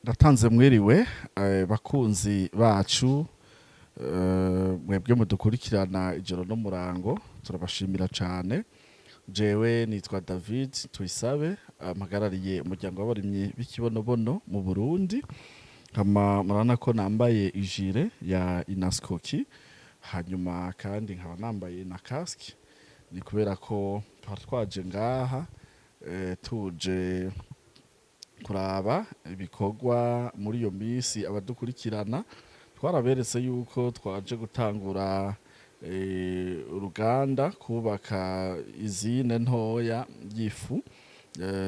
Natanze mwiriwe bakunzi bacu mwebwe mudukurikirana ijoro n'umurango turabashimira cane. Jewe nitwa David TUYISABE mpagarariye umuryango w'abarimyi b'ikibonobono mu Burundi, murabona ko nambaye ijire ya inaskoki, hanyuma kandi nkaba nambaye na casque. Ni kubera ko twaje ngaha tuje kuraba ibikorwa muri iyo misi abadukurikirana. Twaraberetse yuko twaje gutangura uruganda kubaka izine ntoya y'ifu,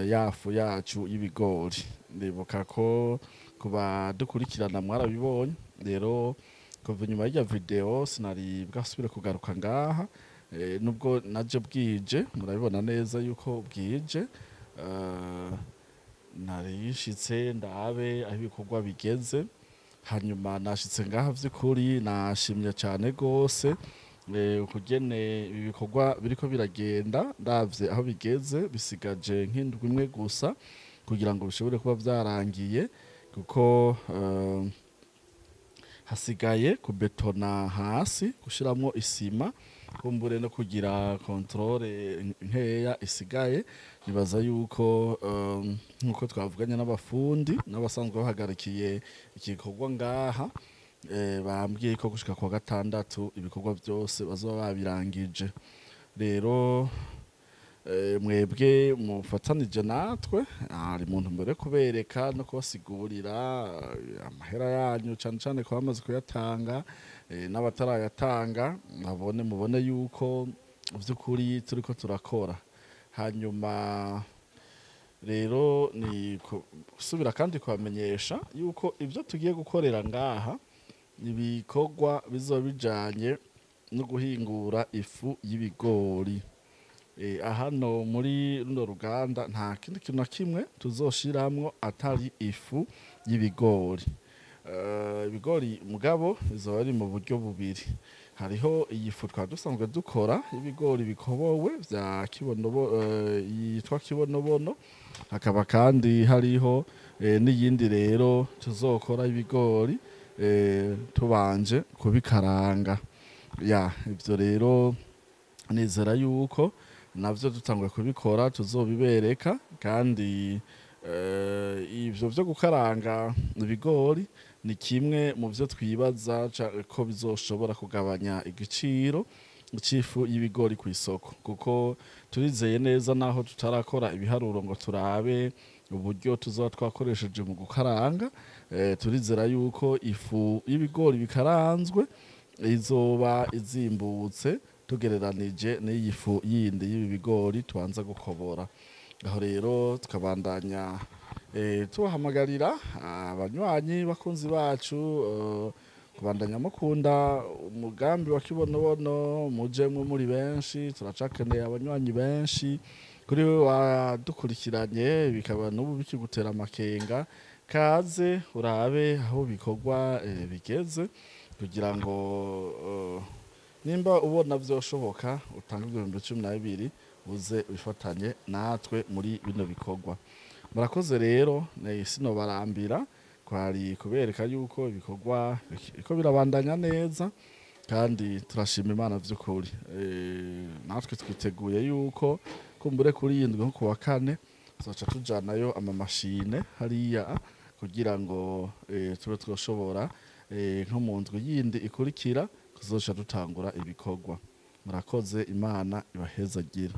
yafu yacu y'ibigori. Ndibuka ko kubadukurikirana mwarabibonye, rero kuva inyuma y'irya video sinari bwasubire kugaruka ngaha, nubwo naje bwije, murabibona neza yuko bwije. Narishitse ndabe aho ibikorwa bigeze, hanyuma nashitse ngaha vy'ukuri nashimye cane gose ukugene ibi bikorwa biriko biragenda. Ndavye aho bigeze bisigaje nk'indwi imwe gusa kugira ngo bishobore kuba vyarangiye, kuko hasigaye kubetona hasi, gushiramwo isima, kumbure no kugira controle nkeya isigaye. Nibaza yuko nk'uko twavuganye n'abafundi n'abasanzwe bahagarikiye igikorwa ngaha, bambwiye ko gushika kwa gatandatu ibikorwa vyose bazoba babirangije. Rero mwebwe mufatanije natwe ari muntu mbere kubereka no kubasigurira amahera yanyu, cane cane ko bamaze kuyatanga, n'abatarayatanga mubone yuko vy'ukuri turiko turakora. Hanyuma rero ni gusubira kandi kubamenyesha yuko ivyo tugiye gukorera ngaha ibikorwa bizoba bijanye no guhingura ifu y'ibigori. Hano muri runo ruganda nta kindi kintu na kimwe tuzoshiramwo atari ifu y'ibigori. Ibigori mugabo bizoba biri mu buryo bubiri. Hariho iyi fu twari dusanzwe dukora y'ibigori bikobowe yitwa kibonobono, hakaba kandi hariho n'iyindi rero tuzokora y'ibigori tubanje kubikaranga. Ivyo rero nizera yuko navyo dutanguye kubikora tuzobibereka, kandi ivyo vyo gukaranga ibigori ni kimwe mu vyo twibaza ko bizoshobora kugabanya igiciro c'ifu y'ibigori kw'isoko, kuko turizeye neza naho tutarakora ibiharuro ngo turabe uburyo tuzoba twakoresheje mu gukaranga. Turizera yuko ifu y'ibigori bikaranzwe izoba izimbutse tugereranije n'iyi fu yindi y'ibi bigori tubanza gukobora. Aho rero tukabandanya tubahamagarira abanywanyi bakunzi bacu kubandanya mukunda umugambi wa kibonobono, mujemwe muri benshi, turacakeneye abanywanyi benshi. Kuri we wadukurikiranye bikaba n'ubu bikigutera amakenga, kaze urabe aho bikorwa bigeze, kugira ngo nimba ubona vyoshoboka utange 2012 uze wifatanye natwe muri bino bikorwa. Murakoze rero, sinobarambira, kwari kubereka yuko ibikorwa biriko birabandanya neza, kandi turashima Imana vy'ukuri. Natwe twiteguye yuko kumbure kuri iyi ndwi nko kuwa kane tuzoca tujanayo amamashine hariya, kugira ngo tube twoshobora nko mu ndwi yindi ikurikira kuzoca dutangura ibikorwa. Murakoze, Imana ibahezagire.